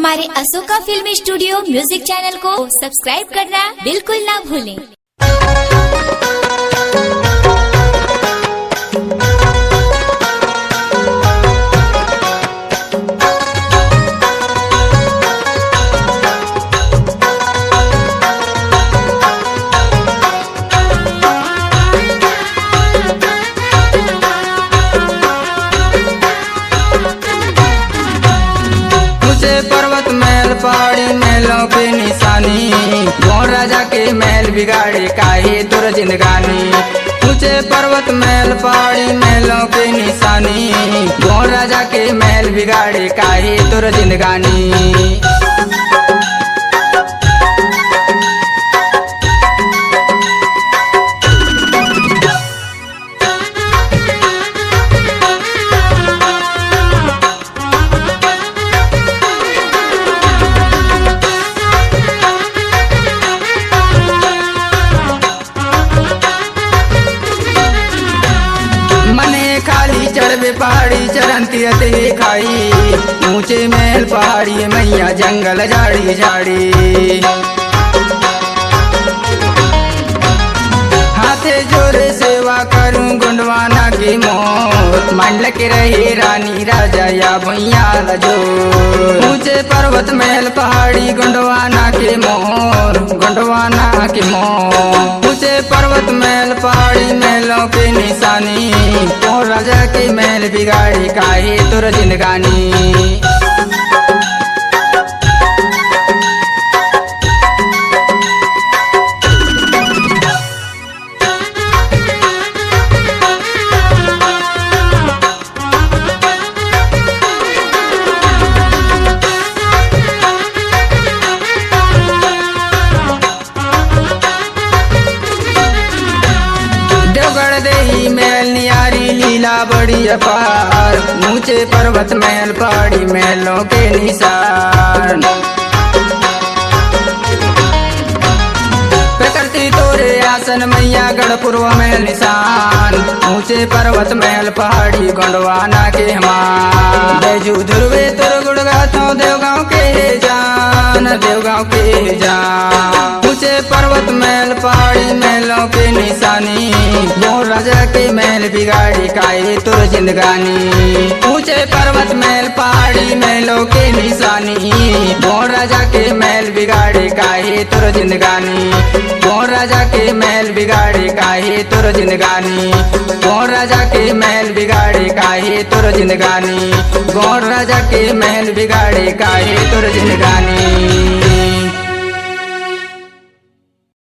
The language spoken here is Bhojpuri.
हमारे Ashoka film studio music channel को सब्सक्राइब करना बिल्कुल ना भूलें। पर्वत महल पहाड़ी महलों की निशानी, गौर राजा के महल बिगाड़े काहे तुर जिंदगानी। ऊंचे पर्वत महल पहाड़ी महलों की निशानी, गौर राजा के महल बिगाड़े काहे तुर जिंदगानी। खाली चढ़े पहाड़ी चरंती अते खाई, ऊंचे महल पहाड़ी मैया जंगल झाड़ी झाड़ी। हाथे जोरे सेवा करूं गुंडवाना की मोर, मंडल के रहे रानी राजा या भैया लजो। ऊंचे पर्वत महल पहाड़ी गुंडवाना के मोर, गुंडवाना के मोर। ऊंचे पर्वत महल पहाड़ी महलों की निशानी, गौर राजा के महल बिगाड़े काहे तुर जिंदगानी। देवगढ़ देही महल नियारी लीला बड़ी अपार, ऊंचे पर्वत महल पहाड़ी महलों के निशान। प्रकृति तोरे आसन मैया गढ़पुरवा महल निशान, ऊंचे पर्वत महल पहाड़ी गोंडवाना के हमान। बैजू ध्रुवे तुर गुड़ गाथों देवगांव के जान, देवगांव के जान। ऊंचे पर्वत महल पहाड़ी महलों के निशानी, गौर राजा के महल बिगाड़े काहे तुर जिंदगानी। ऊंचे पर्वत महल पहाड़ी महलों के निशानी, गौर राजा के महल बिगाड़े काहे तुर जिंदगानी। गौर राजा के महल बिगाड़े काहे तुर जिंदगानी। गौर राजा के महल बिगाड़े काहे तुर जिंदगानी। गौर राजा के महल बिगाड़े काहे तुर जिंदगानी।